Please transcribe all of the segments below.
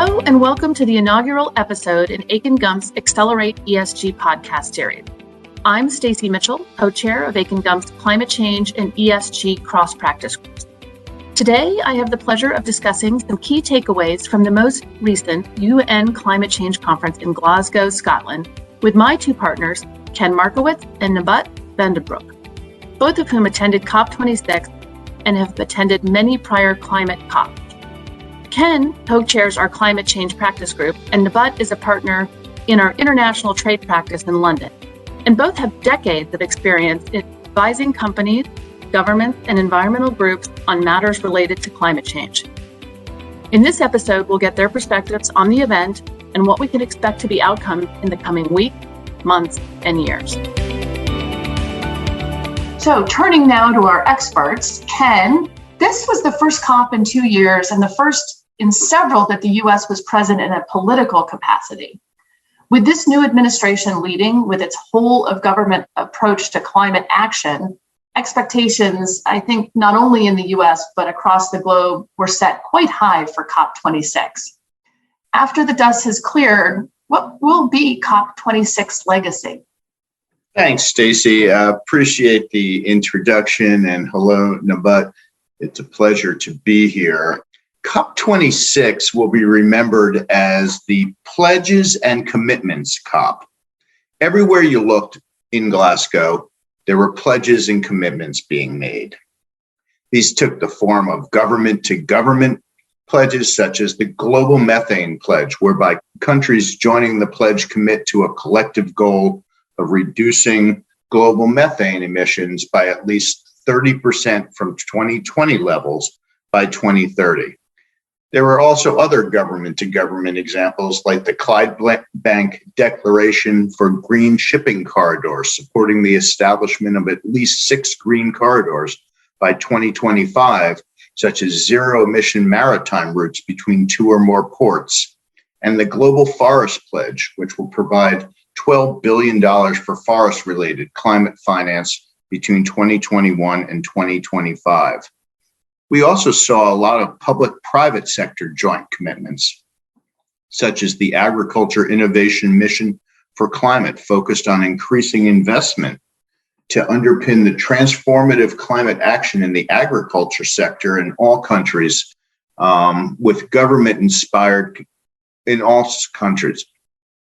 Hello and welcome to the inaugural episode in Akin Gump's Accelerate ESG podcast series. I'm Stacey Mitchell, co-chair of Akin Gump's Climate Change and ESG cross-practice groups. Today, I have the pleasure of discussing some key takeaways from the most recent UN Climate Change Conference in Glasgow, Scotland, with my two partners, Ken Markowitz and Naboth Broek, both of whom attended COP26 and have attended many prior climate COPs. Ken co-chairs our climate change practice group, and Naboth is a partner in our international trade practice in London. And both have decades of experience in advising companies, governments, and environmental groups on matters related to climate change. In this episode, we'll get their perspectives on the event and what we can expect to be outcomes in the coming weeks, months, and years. So turning now to our experts, Ken, this was the first COP in 2 years and the first in several that the U.S. was present in a political capacity. With this new administration leading with its whole of government approach to climate action, expectations, I think, not only in the U.S., but across the globe were set quite high for COP26. After the dust has cleared, what will be COP26 legacy? Thanks, Stacey. I appreciate the introduction, and hello, Naboth. It's a pleasure to be here. COP26 will be remembered as the Pledges and Commitments COP. Everywhere you looked in Glasgow, there were pledges and commitments being made. These took the form of government-to-government pledges, such as the Global Methane Pledge, whereby countries joining the pledge commit to a collective goal of reducing global methane emissions by at least 30% from 2020 levels by 2030. There were also other government-to-government examples, like the Clydebank Declaration for Green Shipping Corridors, supporting the establishment of at least 6 green corridors by 2025, such as zero-emission maritime routes between 2 or more ports, and the Global Forest Pledge, which will provide $12 billion for forest-related climate finance between 2021 and 2025. We also saw a lot of public-private sector joint commitments, such as the Agriculture Innovation Mission for Climate, focused on increasing investment to underpin the transformative climate action in the agriculture sector in all countries, with government-inspired in all countries.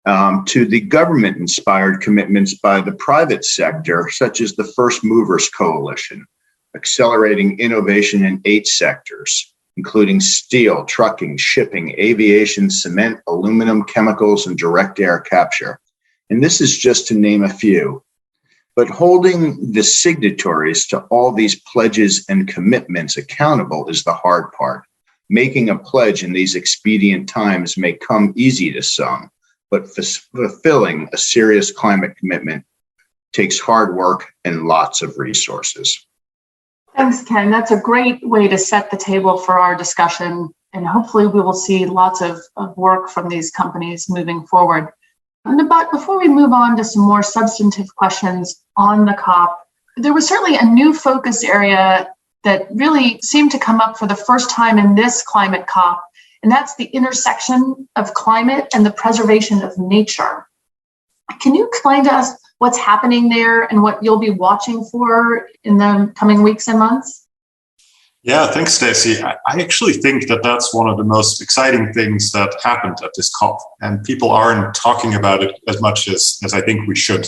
To the government-inspired commitments by the private sector, such as the First Movers Coalition, accelerating innovation in 8 sectors, including steel, trucking, shipping, aviation, cement, aluminum, chemicals, and direct air capture. And this is just to name a few. But holding the signatories to all these pledges and commitments accountable is the hard part. Making a pledge in these expedient times may come easy to some, but fulfilling a serious climate commitment takes hard work and lots of resources. Thanks, Ken. That's a great way to set the table for our discussion, and hopefully we will see lots of work from these companies moving forward. But before we move on to some more substantive questions on the COP, there was certainly a new focus area that really seemed to come up for the first time in this climate COP, and that's the intersection of climate and the preservation of nature. Can you explain to us what's happening there and what you'll be watching for in the coming weeks and months? Yeah, thanks, Stacey. I actually think that that's one of the most exciting things that happened at this COP, and people aren't talking about it as much as I think we should.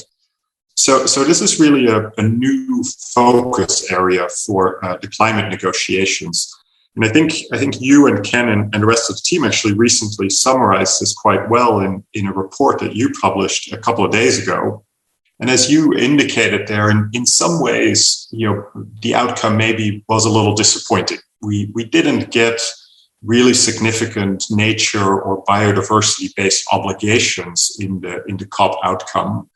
So this is really a new focus area for the climate negotiations. And I think you and Ken and the rest of the team actually recently summarized this quite well in a report that you published a couple of days ago. And as you indicated there, in some ways, the outcome maybe was a little disappointing. We didn't get really significant nature or biodiversity-based obligations in the COP outcome,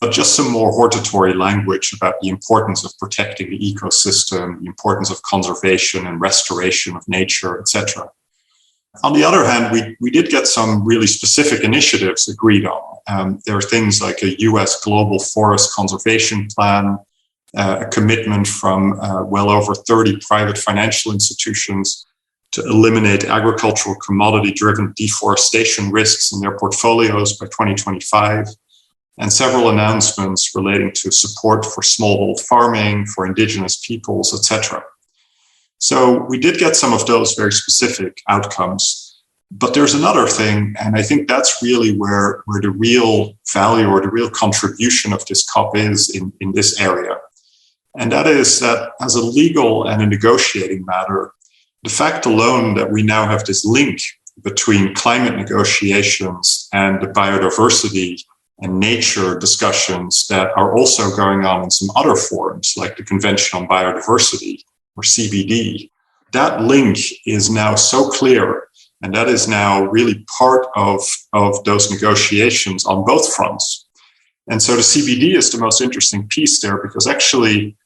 but just some more hortatory language about the importance of protecting the ecosystem, the importance of conservation and restoration of nature, etc. On the other hand, we did get some really specific initiatives agreed on. There are things like a US global forest conservation plan, a commitment from well over 30 private financial institutions to eliminate agricultural commodity-driven deforestation risks in their portfolios by 2025, and several announcements relating to support for smallholder farming, for indigenous peoples, etc. So we did get some of those very specific outcomes. But there's another thing, and I think that's really where the real value or the real contribution of this COP is in this area. And that is that as a legal and a negotiating matter, the fact alone that we now have this link between climate negotiations and the biodiversity and nature discussions that are also going on in some other forums, like the Convention on Biodiversity or CBD, that link is now so clear. And that is now really part of those negotiations on both fronts. And so the CBD is the most interesting piece there, because actually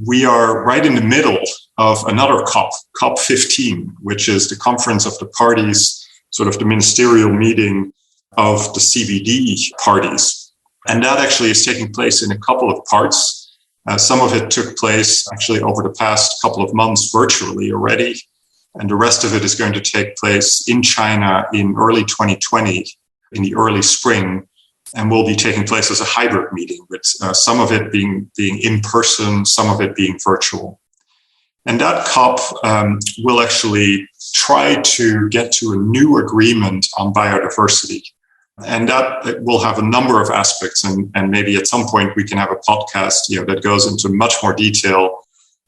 we are right in the middle of another COP, COP15, which is the Conference of the Parties, sort of the ministerial meeting of the CBD parties. And that actually is taking place in a couple of parts. Some of it took place actually over the past couple of months virtually already. And the rest of it is going to take place in China in early 2020, in the early spring, and will be taking place as a hybrid meeting, with some of it being in person, some of it being virtual. And that COP will actually try to get to a new agreement on biodiversity. And that will have a number of aspects. And maybe at some point we can have a podcast that goes into much more detail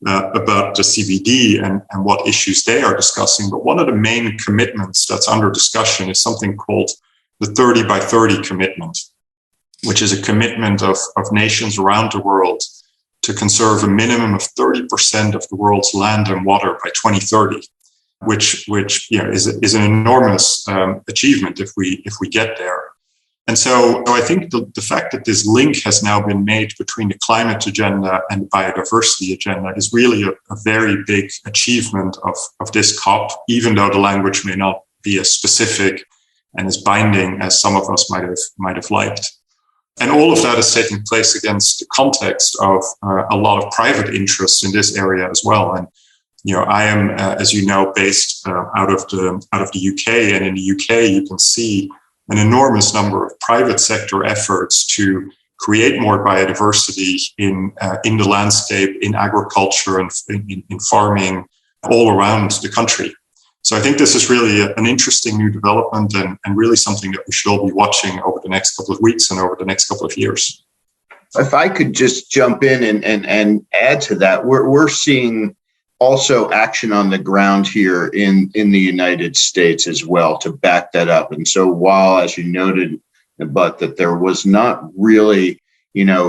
about the CBD and what issues they are discussing. But one of the main commitments that's under discussion is something called the 30 by 30 commitment, which is a commitment of nations around the world to conserve a minimum of 30% of the world's land and water by 2030, which is an enormous achievement if we get there. And so I think the fact that this link has now been made between the climate agenda and the biodiversity agenda is really a very big achievement of this COP, even though the language may not be as specific and as binding as some of us might have liked. And all of that is taking place against the context of a lot of private interests in this area as well. And I am, as you know, based out of the UK, and in the UK you can see an enormous number of private sector efforts to create more biodiversity in the landscape, in agriculture, and in farming all around the country. So I think this is really an interesting new development and really something that we should all be watching over the next couple of weeks and over the next couple of years. If I could just jump in and add to that, we're seeing also action on the ground here in the United States as well to back that up. And so while, as you noted, but that there was not really,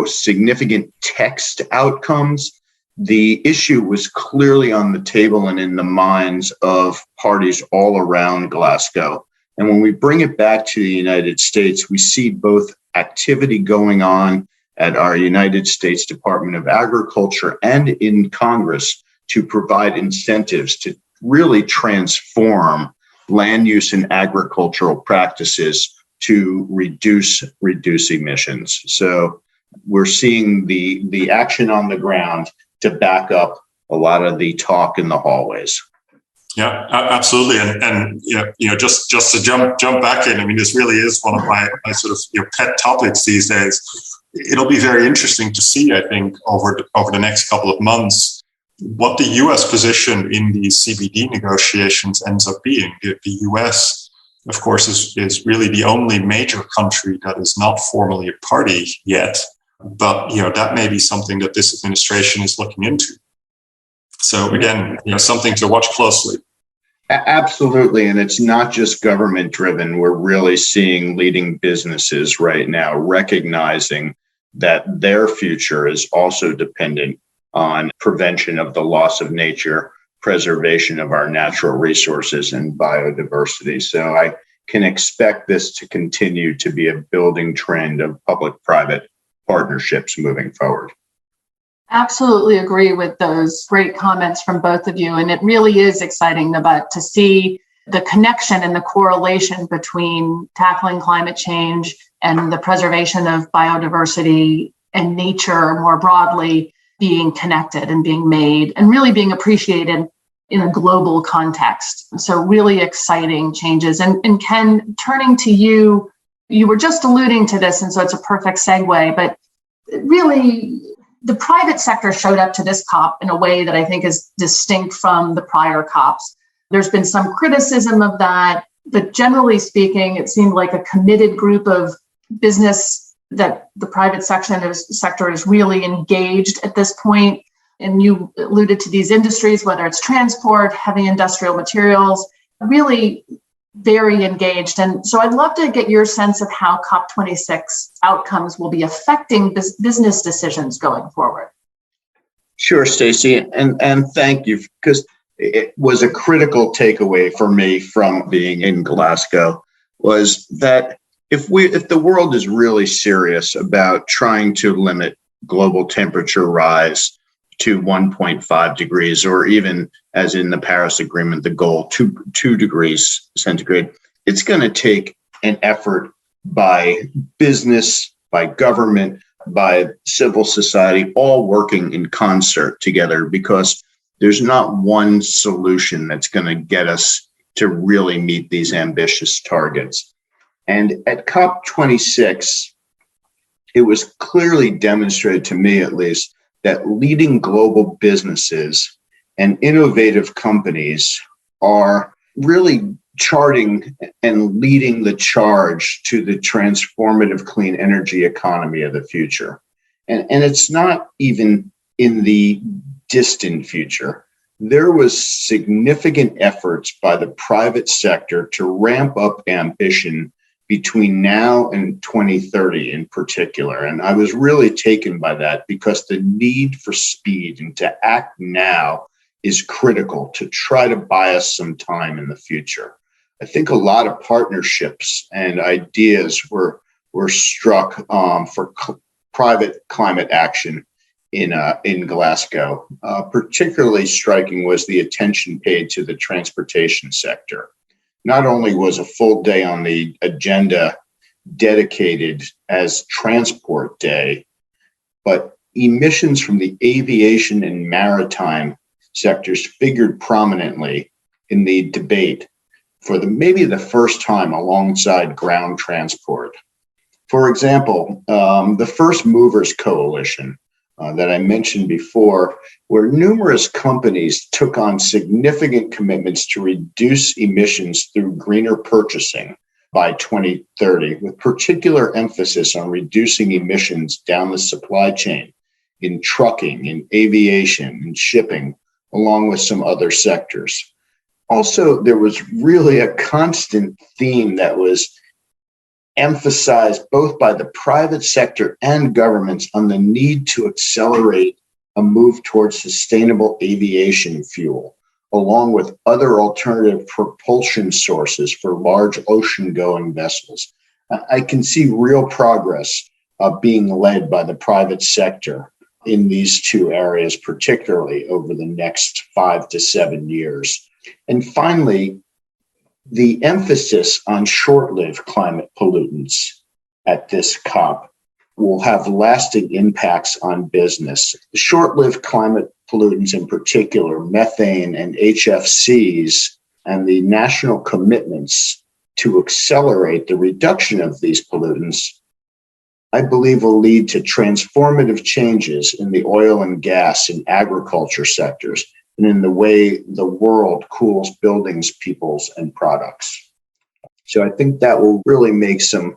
significant text outcomes, the issue was clearly on the table and in the minds of parties all around Glasgow. And when we bring it back to the United States, we see both activity going on at our United States Department of Agriculture and in Congress to provide incentives to really transform land use and agricultural practices to reduce emissions. So we're seeing the action on the ground to back up a lot of the talk in the hallways. Yeah, absolutely. And just to jump back in, I mean, this really is one of my sort of pet topics these days. It'll be very interesting to see, I think, over the next couple of months, what the U.S. position in these CBD negotiations ends up being. The U.S., of course, is really the only major country that is not formally a party yet. But, that may be something that this administration is looking into. So again, something to watch closely. Absolutely. And it's not just government driven. We're really seeing leading businesses right now recognizing that their future is also dependent on prevention of the loss of nature, preservation of our natural resources and biodiversity. So I can expect this to continue to be a building trend of public-private partnerships moving forward. Absolutely agree with those great comments from both of you. And it really is exciting, Naboth, to see the connection and the correlation between tackling climate change and the preservation of biodiversity and nature more broadly being connected and being made and really being appreciated in a global context. So really exciting changes. And Ken, turning to you, you were just alluding to this, and so it's a perfect segue, but really the private sector showed up to this COP in a way that I think is distinct from the prior COPs. There's been some criticism of that, but generally speaking, it seemed like a committed group of business that the private sector is really engaged at this point. And you alluded to these industries, whether it's transport, heavy industrial materials, really very engaged. And so I'd love to get your sense of how COP26 outcomes will be affecting business decisions going forward. Sure, Stacey, and thank you, because it was a critical takeaway for me from being in Glasgow, was that if the world is really serious about trying to limit global temperature rise to 1.5 degrees, or even as in the Paris Agreement, the goal 2 degrees centigrade, it's going to take an effort by business, by government, by civil society, all working in concert together, because there's not one solution that's going to get us to really meet these ambitious targets. And at COP26, it was clearly demonstrated to me, at least, that leading global businesses and innovative companies are really charting and leading the charge to the transformative clean energy economy of the future. And it's not even in the distant future. There was significant efforts by the private sector to ramp up ambition between now and 2030 in particular. And I was really taken by that, because the need for speed and to act now is critical to try to buy us some time in the future. I think a lot of partnerships and ideas were struck for private climate action in Glasgow. Particularly striking was the attention paid to the transportation sector. Not only was a full day on the agenda dedicated as Transport Day, but emissions from the aviation and maritime sectors figured prominently in the debate for maybe the first time alongside ground transport. For example, the First Movers Coalition that I mentioned before, where numerous companies took on significant commitments to reduce emissions through greener purchasing by 2030, with particular emphasis on reducing emissions down the supply chain in trucking, in aviation, in shipping, along with some other sectors. Also, there was really a constant theme that was emphasized both by the private sector and governments on the need to accelerate a move towards sustainable aviation fuel, along with other alternative propulsion sources for large ocean-going vessels. I can see real progress being led by the private sector in these two areas, particularly over the next 5 to 7 years. And finally, the emphasis on short-lived climate pollutants at this COP will have lasting impacts on business. The short-lived climate pollutants in particular, methane and HFCs, and the national commitments to accelerate the reduction of these pollutants, I believe will lead to transformative changes in the oil and gas and agriculture sectors, and in the way the world cools buildings, peoples, and products. So I think that will really make some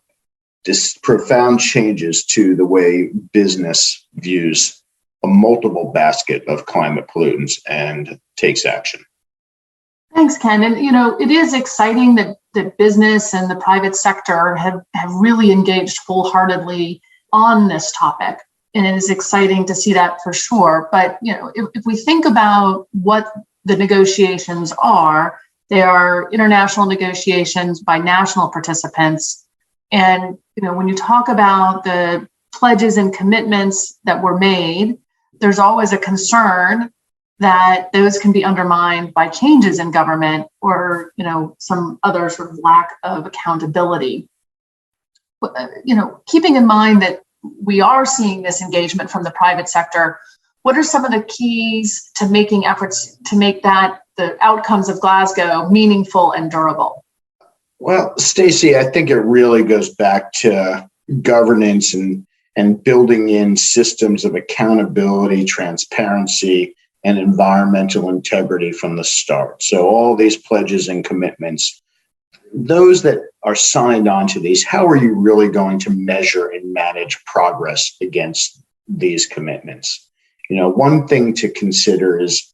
profound changes to the way business views a multiple basket of climate pollutants and takes action. Thanks, Ken. And, it is exciting that business and the private sector have really engaged wholeheartedly on this topic. And it is exciting to see that for sure. But, if we think about what the negotiations are, they are international negotiations by national participants. And, when you talk about the pledges and commitments that were made, there's always a concern that those can be undermined by changes in government or, some other sort of lack of accountability. Keeping in mind that we are seeing this engagement from the private sector, What are some of the keys to making efforts to make that the outcomes of Glasgow meaningful and durable? Well, Stacey, I think it really goes back to governance and building in systems of accountability, transparency, and environmental integrity from the start. So all these pledges and commitments, those that are signed on to these, how are you really going to measure and manage progress against these commitments? One thing to consider is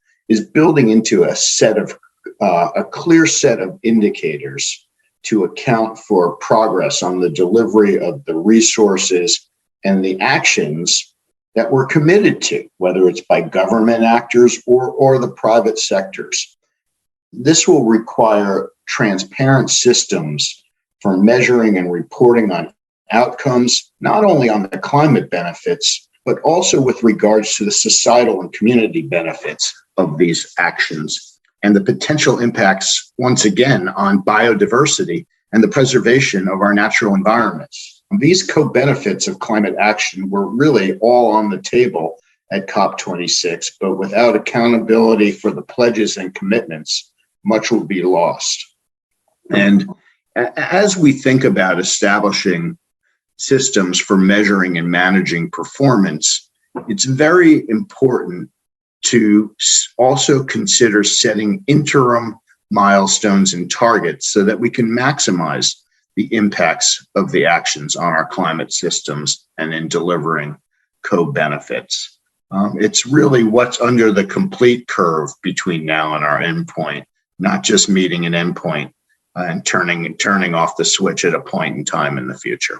building into a clear set of indicators to account for progress on the delivery of the resources and the actions that we're committed to, whether it's by government actors or the private sectors. This will require transparent systems for measuring and reporting on outcomes, not only on the climate benefits, but also with regards to the societal and community benefits of these actions and the potential impacts, once again, on biodiversity and the preservation of our natural environments. These co-benefits of climate action were really all on the table at COP26, but without accountability for the pledges and commitments, much will be lost. And as we think about establishing systems for measuring and managing performance, it's very important to also consider setting interim milestones and targets so that we can maximize the impacts of the actions on our climate systems and in delivering co-benefits. It's really what's under the complete curve between now and our endpoint, not just meeting an endpoint and turning off the switch at a point in time in the future.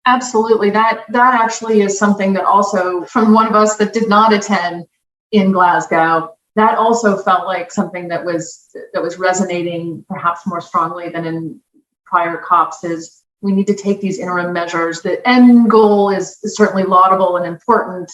Absolutely. That actually is something that also, from one of us that did not attend in Glasgow, that also felt like something that was resonating perhaps more strongly than in prior COPs. Is we need to take these interim measures. The end goal is certainly laudable and important,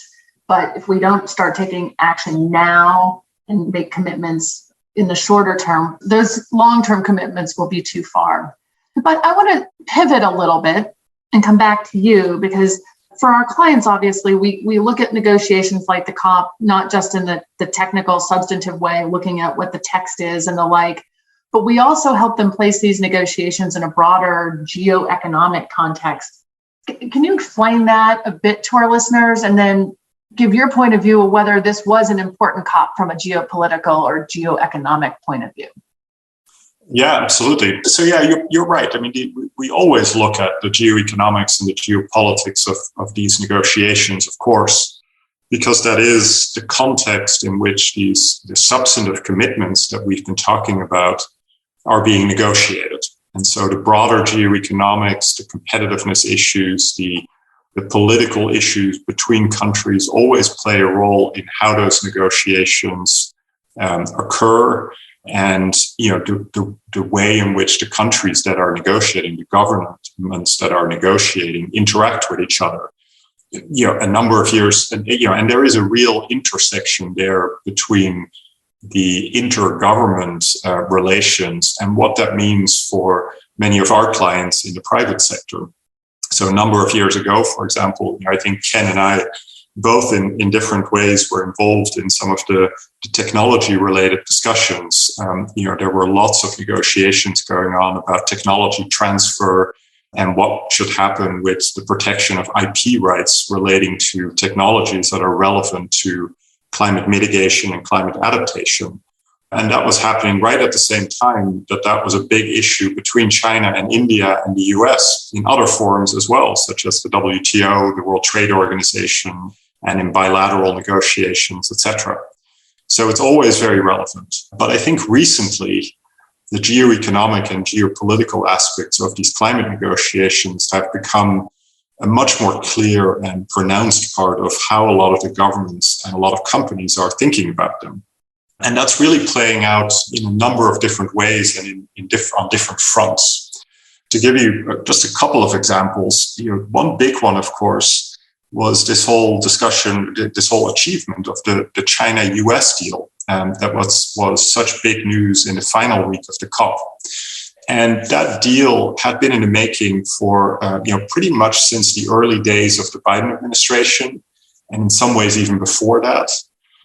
but if we don't start taking action now and make commitments in the shorter term, those long-term commitments will be too far. But I want to pivot a little bit and come back to you, because for our clients, obviously, we look at negotiations like the COP, not just in the technical, substantive way, looking at what the text is and the like, but we also help them place these negotiations in a broader geoeconomic context. Can you explain that a bit to our listeners, and then give your point of view of whether this was an important COP from a geopolitical or geoeconomic point of view? Yeah, absolutely. So yeah, you're right. I mean, we always look at the geoeconomics and the geopolitics of these negotiations, of course, because that is the context in which the substantive commitments that we've been talking about are being negotiated. And so the broader geoeconomics, the competitiveness issues, the political issues between countries always play a role in how those negotiations occur. And the way in which the countries that are negotiating, the governments that are negotiating, interact with each other. A number of years, and there is a real intersection there between the intergovernment relations and what that means for many of our clients in the private sector. So a number of years ago, for example, I think Ken and I, both in different ways, were involved in some of the technology-related discussions. There were lots of negotiations going on about technology transfer and what should happen with the protection of IP rights relating to technologies that are relevant to climate mitigation and climate adaptation. And that was happening right at the same time that was a big issue between China and India and the US in other forums as well, such as the WTO, the World Trade Organization, and in bilateral negotiations, etc. So it's always very relevant. But I think recently, the geoeconomic and geopolitical aspects of these climate negotiations have become a much more clear and pronounced part of how a lot of the governments and a lot of companies are thinking about them. And that's really playing out in a number of different ways and on different fronts. To give you just a couple of examples, one big one, of course, was this whole discussion, this whole achievement of the China-US deal that was such big news in the final week of the COP. And that deal had been in the making for pretty much since the early days of the Biden administration. and in some ways even before that.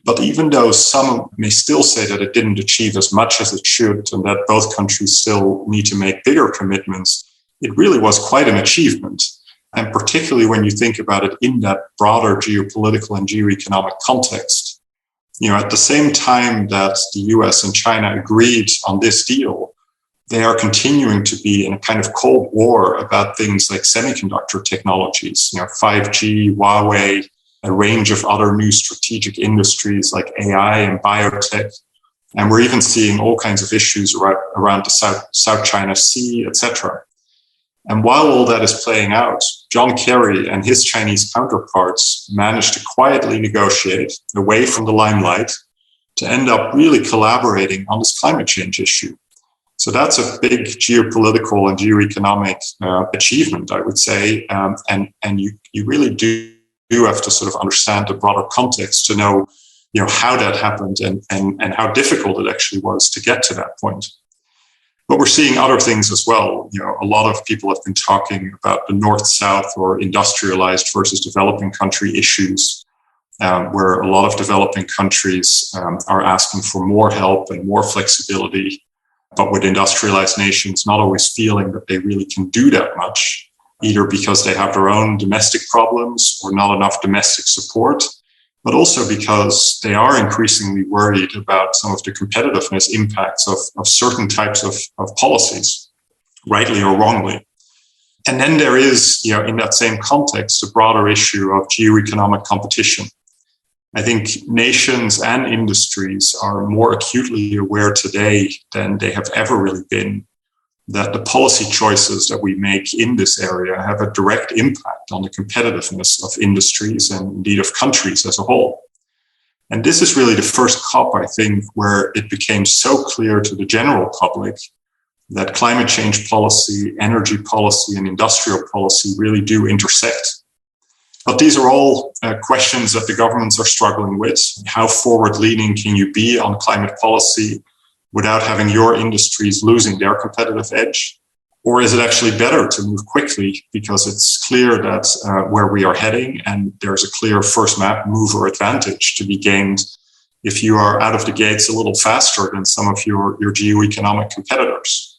But even though some may still say that it didn't achieve as much as it should and that both countries still need to make bigger commitments, it really was quite an achievement. And particularly when you think about it in that broader geopolitical and geoeconomic context. At the same time that the US and China agreed on this deal, they are continuing to be in a kind of cold war about things like semiconductor technologies, 5G, Huawei, a range of other new strategic industries like AI and biotech. And we're even seeing all kinds of issues around the South China Sea, etc. And while all that is playing out, John Kerry and his Chinese counterparts managed to quietly negotiate away from the limelight to end up really collaborating on this climate change issue. So that's a big geopolitical and geoeconomic achievement, I would say. And you really do have to sort of understand the broader context to know, how that happened and how difficult it actually was to get to that point. But we're seeing other things as well. A lot of people have been talking about the north-south or industrialized versus developing country issues, where a lot of developing countries are asking for more help and more flexibility, but with industrialized nations not always feeling that they really can do that much, either because they have their own domestic problems or not enough domestic support, but also because they are increasingly worried about some of the competitiveness impacts of certain types of policies, rightly or wrongly. And then there is, in that same context, a broader issue of geoeconomic competition. I think nations and industries are more acutely aware today than they have ever really been that the policy choices that we make in this area have a direct impact on the competitiveness of industries and indeed of countries as a whole. And this is really the first COP, I think, where it became so clear to the general public that climate change policy, energy policy, and industrial policy really do intersect. But these are all questions that the governments are struggling with. How forward-leaning can you be on climate policy without having your industries losing their competitive edge? Or is it actually better to move quickly because it's clear that where we are heading and there's a clear first mover advantage to be gained if you are out of the gates a little faster than some of your geoeconomic competitors?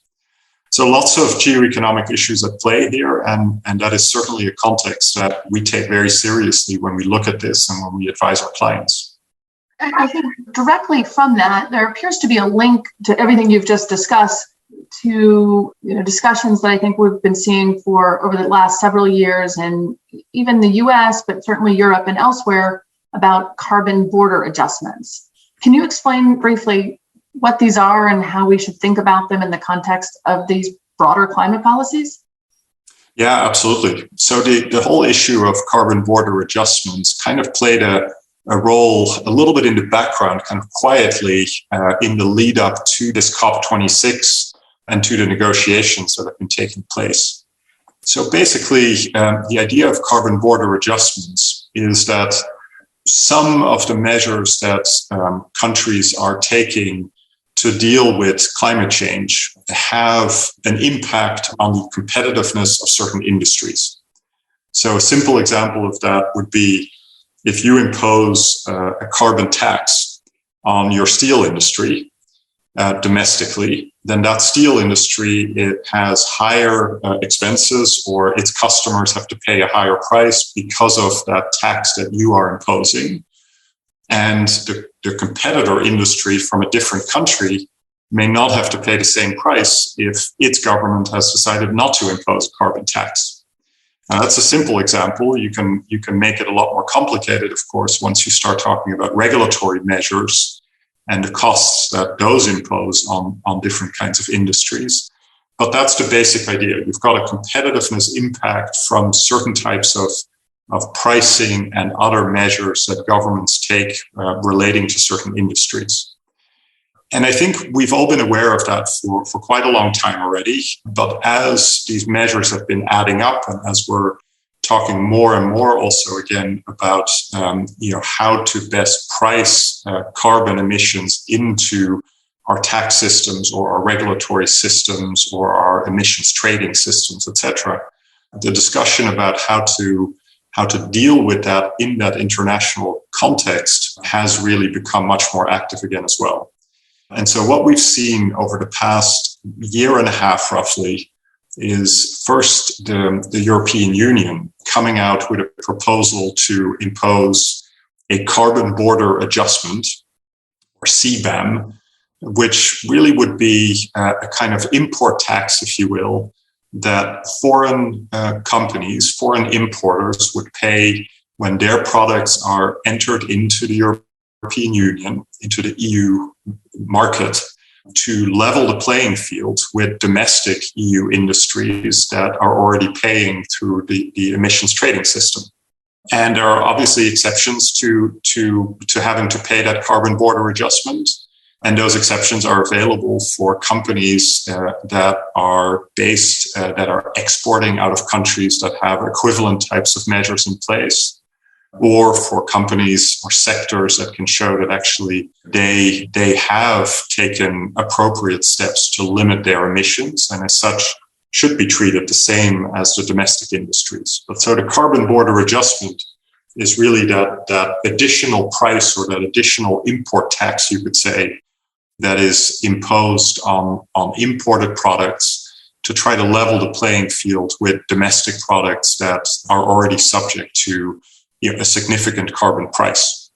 So lots of geoeconomic issues at play here, and that is certainly a context that we take very seriously when we look at this and when we advise our clients. I think directly from that, there appears to be a link to everything you've just discussed to discussions that I think we've been seeing for over the last several years, and even the US, but certainly Europe and elsewhere, about carbon border adjustments. Can you explain briefly what these are and how we should think about them in the context of these broader climate policies? Yeah, absolutely. So the whole issue of carbon border adjustments kind of played a role a little bit in the background, kind of quietly in the lead up to this COP26 and to the negotiations that have been taking place. So basically, the idea of carbon border adjustments is that some of the measures that countries are taking to deal with climate change have an impact on the competitiveness of certain industries. So a simple example of that would be if you impose a carbon tax on your steel industry domestically, then that steel industry, it has higher expenses, or its customers have to pay a higher price because of that tax that you are imposing. And the competitor industry from a different country may not have to pay the same price if its government has decided not to impose a carbon tax. Now, that's a simple example. You can make it a lot more complicated, of course, once you start talking about regulatory measures and the costs that those impose on different kinds of industries. But that's the basic idea. You've got a competitiveness impact from certain types of pricing and other measures that governments take relating to certain industries. And I think we've all been aware of that for quite a long time already. But as these measures have been adding up, and as we're talking more and more also again about how to best price carbon emissions into our tax systems or our regulatory systems or our emissions trading systems, etc., the discussion about how to how to deal with that in that international context has really become much more active again as well. And so what we've seen over the past year and a half, roughly, is first the European Union coming out with a proposal to impose a carbon border adjustment, or CBAM, which really would be a kind of import tax, if you will, that foreign companies, foreign importers would pay when their products are entered into the European Union, into the EU market, to level the playing field with domestic EU industries that are already paying through the emissions trading system. And there are obviously exceptions to having to pay that carbon border adjustment. And those exceptions are available for companies that are based, that are exporting out of countries that have equivalent types of measures in place, or for companies or sectors that can show that actually they have taken appropriate steps to limit their emissions, and as such should be treated the same as the domestic industries. But so the carbon border adjustment is really that additional price, or that additional import tax, you could say, that is imposed on imported products to try to level the playing field with domestic products that are already subject to a significant carbon price.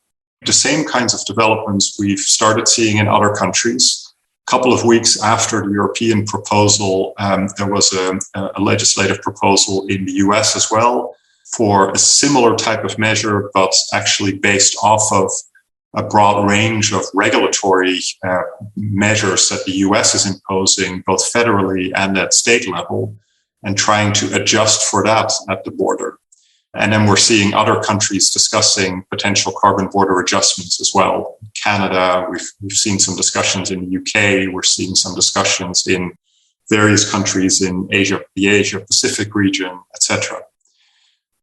The same kinds of developments we've started seeing in other countries. A couple of weeks after the European proposal, there was a legislative proposal in the US as well for a similar type of measure, but actually based off of a broad range of regulatory measures that the US is imposing, both federally and at state level, and trying to adjust for that at the border. And then we're seeing other countries discussing potential carbon border adjustments as well. Canada, we've seen some discussions in the UK, we're seeing some discussions in various countries in Asia, the Asia Pacific region, etc.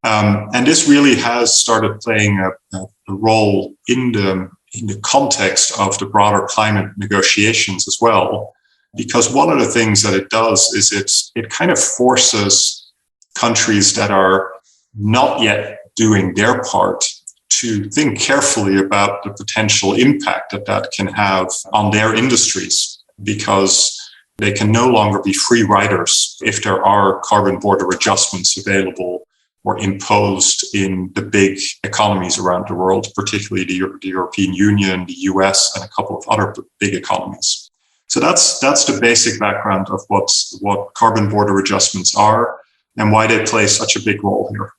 And this really has started playing a role in the context of the broader climate negotiations as well, because one of the things that it does is it kind of forces countries that are not yet doing their part to think carefully about the potential impact that can have on their industries, because they can no longer be free riders if there are carbon border adjustments available or imposed in the big economies around the world, particularly the European Union, the US, and a couple of other big economies. So that's the basic background of what carbon border adjustments are and why they play such a big role here.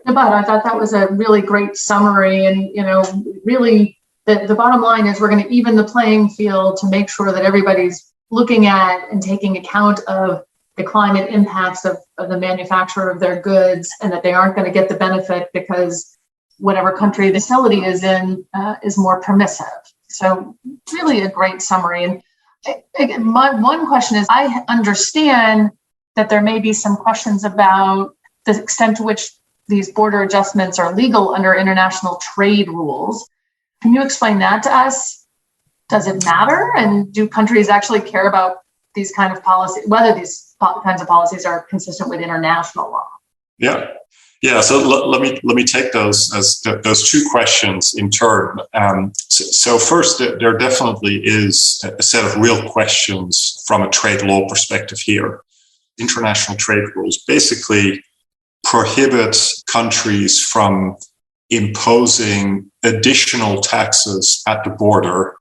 Naboth, I thought that was a really great summary. And, really the bottom line is we're going to even the playing field to make sure that everybody's looking at and taking account of the climate impacts of the manufacturer of their goods, and that they aren't going to get the benefit because whatever country the facility is in is more permissive. So really a great summary. And my one question is, I understand that there may be some questions about the extent to which these border adjustments are legal under international trade rules. Can you explain that to us? Does it matter? And do countries actually care about these kind of policies, whether these kinds of policies are consistent with international law? Yeah. So let me take those as those two questions in turn. So first, there definitely is a set of real questions from a trade law perspective here. International trade rules basically prohibit countries from imposing additional taxes at the border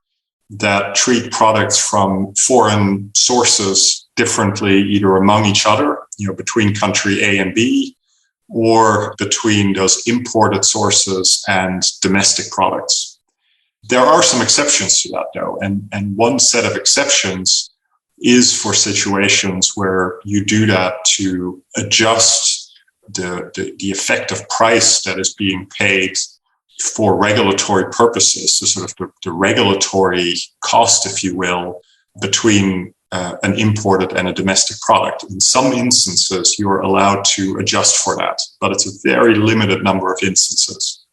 that treat products from foreign sources differently, either among each other, between country A and B, or between those imported sources and domestic products. There are some exceptions to that, though, and one set of exceptions is for situations where you do that to adjust the effective price that is being paid for regulatory purposes, so sort of the regulatory cost, if you will, between an imported and a domestic product. In some instances, you are allowed to adjust for that, but it's a very limited number of instances.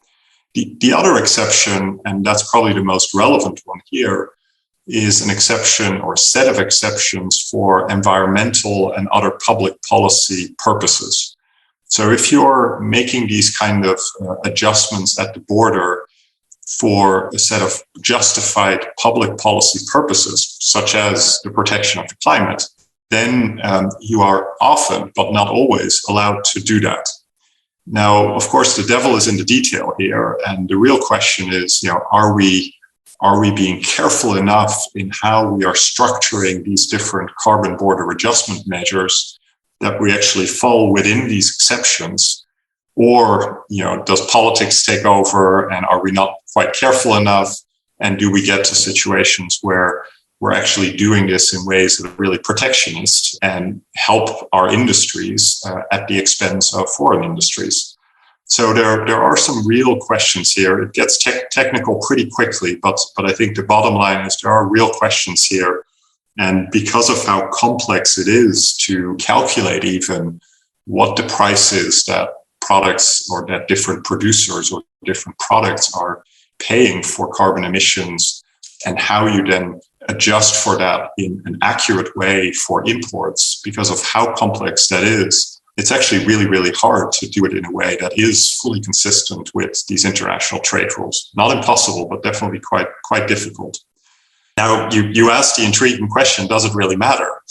The other exception, and that's probably the most relevant one here, is an exception or set of exceptions for environmental and other public policy purposes. So if you're making these kind of adjustments at the border for a set of justified public policy purposes, such as the protection of the climate, then you are often, but not always, allowed to do that. Now, of course, the devil is in the detail here, and the real question is, are we being careful enough in how we are structuring these different carbon border adjustment measures that we actually fall within these exceptions? Or, does politics take over, and are we not quite careful enough? And do we get to situations where we're actually doing this in ways that are really protectionist and help our industries at the expense of foreign industries? So there are some real questions here. It gets technical pretty quickly, but I think the bottom line is there are real questions here. And because of how complex it is to calculate even what the price is that products or that different producers or different products are paying for carbon emissions, and how you then adjust for that in an accurate way for imports, because of how complex that is, it's actually really, really hard to do it in a way that is fully consistent with these international trade rules. Not impossible, but definitely quite difficult. Now, you asked the intriguing question, does it really matter?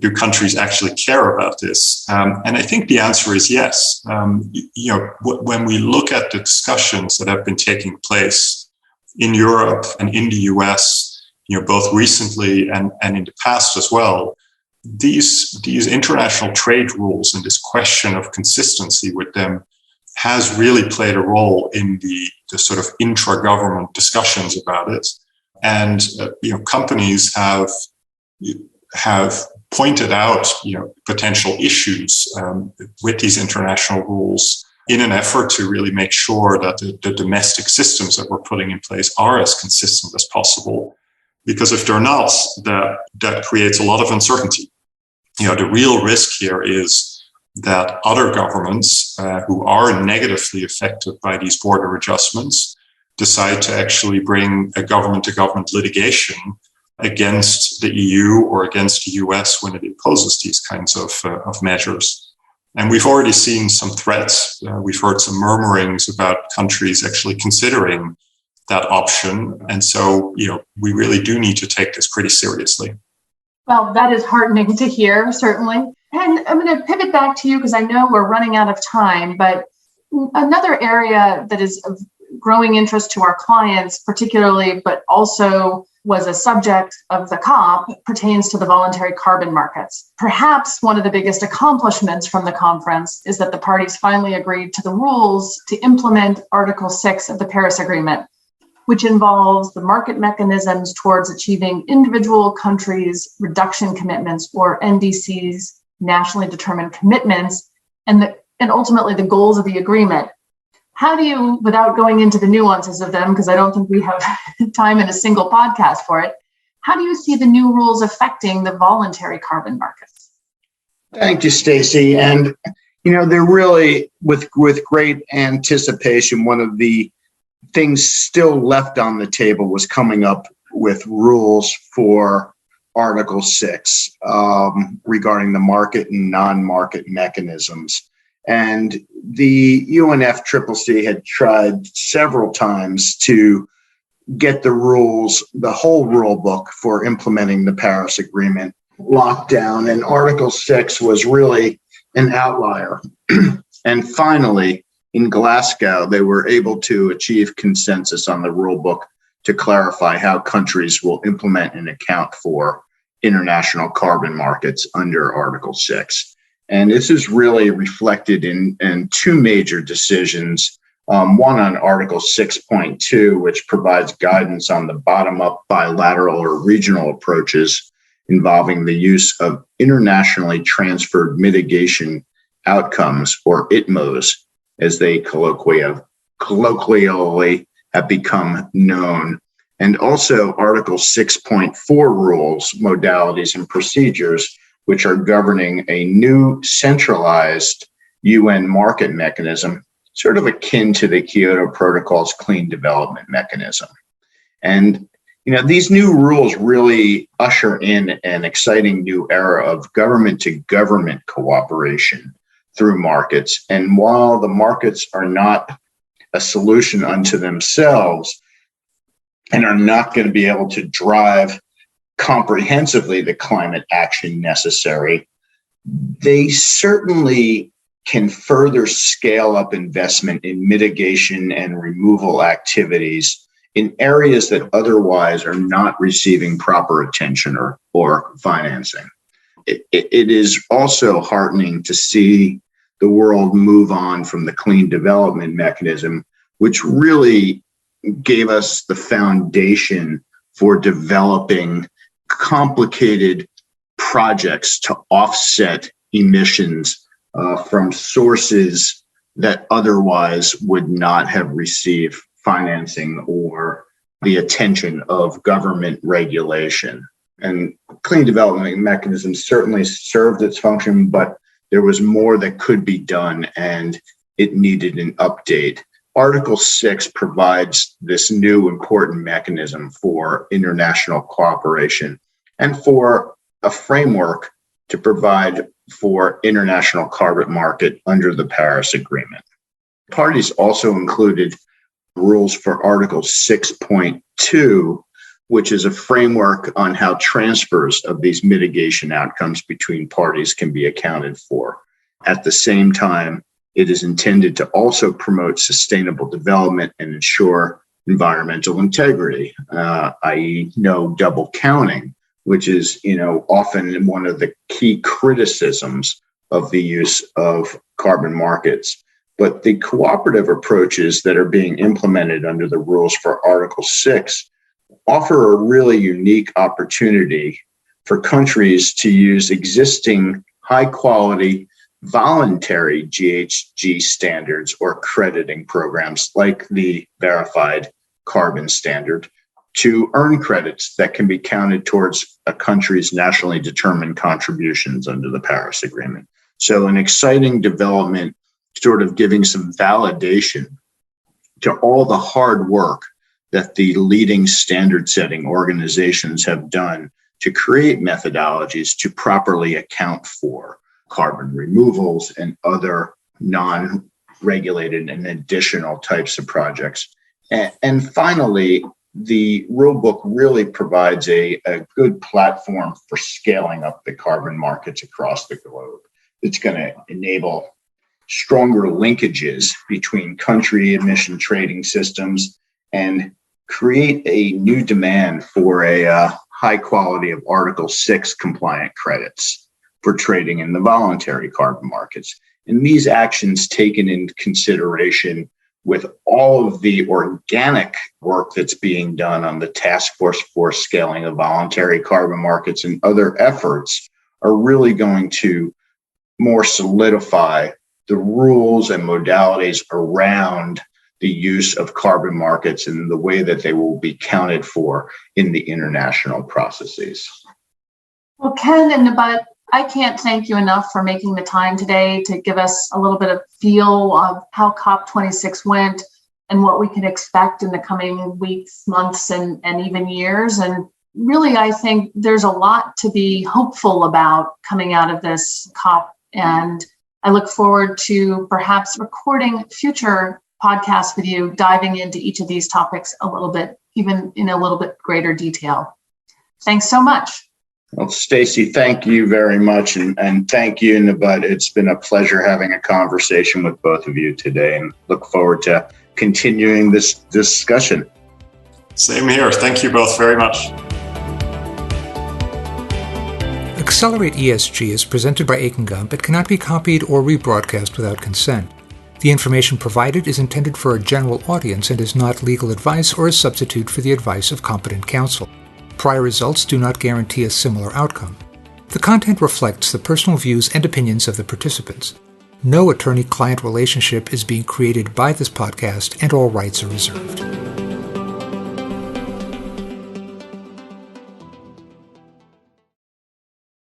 Do countries actually care about this? And I think the answer is yes. When we look at the discussions that have been taking place in Europe and in the US, both recently and in the past as well, these international trade rules and this question of consistency with them has really played a role in the sort of intra-government discussions about it. And companies have pointed out potential issues with these international rules in an effort to really make sure that the domestic systems that we're putting in place are as consistent as possible. Because if they're not, that creates a lot of uncertainty. The real risk here is that other governments who are negatively affected by these border adjustments decide to actually bring a government-to-government litigation against the EU or against the US when it imposes these kinds of measures. And we've already seen some threats. We've heard some murmurings about countries actually considering that option. And so, we really do need to take this pretty seriously. Well, that is heartening to hear, certainly. And I'm going to pivot back to you because I know we're running out of time, but another area that is of growing interest to our clients, particularly, but also was a subject of the COP, pertains to the voluntary carbon markets. Perhaps one of the biggest accomplishments from the conference is that the parties finally agreed to the rules to implement Article 6 of the Paris Agreement, which involves the market mechanisms towards achieving individual countries' reduction commitments, or NDCs, nationally determined commitments, and ultimately the goals of the agreement. How do you, without going into the nuances of them, because I don't think we have time in a single podcast for it, how do you see the new rules affecting the voluntary carbon markets? Thank you, Stacey. And, they're really, with great anticipation, one of the things still left on the table was coming up with rules for Article 6 regarding the market and non-market mechanisms. And the UNFCCC had tried several times to get the rules, the whole rule book for implementing the Paris Agreement locked down. And Article 6 was really an outlier. And finally, in Glasgow, they were able to achieve consensus on the rule book to clarify how countries will implement and account for international carbon markets under Article 6. And this is really reflected in two major decisions. One on Article 6.2, which provides guidance on the bottom-up bilateral or regional approaches involving the use of internationally transferred mitigation outcomes, or ITMOs, as they colloquially have become known. And also Article 6.4 rules, modalities, and procedures, which are governing a new centralized UN market mechanism, sort of akin to the Kyoto Protocol's clean development mechanism. And, these new rules really usher in an exciting new era of government-to-government cooperation through markets. And while the markets are not a solution unto themselves and are not going to be able to drive comprehensively the climate action necessary, they certainly can further scale up investment in mitigation and removal activities in areas that otherwise are not receiving proper attention or financing. It is also heartening to see the world move on from the clean development mechanism, which really gave us the foundation for developing complicated projects to offset emissions from sources that otherwise would not have received financing or the attention of government regulation. And clean development mechanisms certainly served its function, but there was more that could be done and it needed an update. Article 6 provides this new important mechanism for international cooperation and for a framework to provide for international carbon market under the Paris Agreement. Parties also included rules for Article 6.2, which is a framework on how transfers of these mitigation outcomes between parties can be accounted for. At the same time, it is intended to also promote sustainable development and ensure environmental integrity, i.e. no double counting, which is, often one of the key criticisms of the use of carbon markets. But the cooperative approaches that are being implemented under the rules for Article 6 offer a really unique opportunity for countries to use existing high-quality voluntary GHG standards or crediting programs like the Verified Carbon Standard to earn credits that can be counted towards a country's nationally determined contributions under the Paris Agreement. So an exciting development, sort of giving some validation to all the hard work that the leading standard setting organizations have done to create methodologies to properly account for carbon removals and other non-regulated and additional types of projects. And finally, the rulebook really provides a good platform for scaling up the carbon markets across the globe. It's going to enable stronger linkages between country emission trading systems and create a new demand for a high quality of Article 6 compliant credits for trading in the voluntary carbon markets. And these actions taken into consideration with all of the organic work that's being done on the task force for scaling of voluntary carbon markets and other efforts are really going to more solidify the rules and modalities around the use of carbon markets and the way that they will be counted for in the international processes. Well, Ken and Naboth, I can't thank you enough for making the time today to give us a little bit of feel of how COP26 went and what we can expect in the coming weeks, months, and even years. And really, I think there's a lot to be hopeful about coming out of this COP. And I look forward to perhaps recording future podcasts with you, diving into each of these topics a little bit, even in a little bit greater detail. Thanks so much. Well, Stacey, thank you very much. And thank you, Naboth. It's been a pleasure having a conversation with both of you today and look forward to continuing this discussion. Same here. Thank you both very much. Accelerate ESG is presented by Akin Gump. It cannot be copied or rebroadcast without consent. The information provided is intended for a general audience and is not legal advice or a substitute for the advice of competent counsel. Prior results do not guarantee a similar outcome. The content reflects the personal views and opinions of the participants. No attorney-client relationship is being created by this podcast, and all rights are reserved.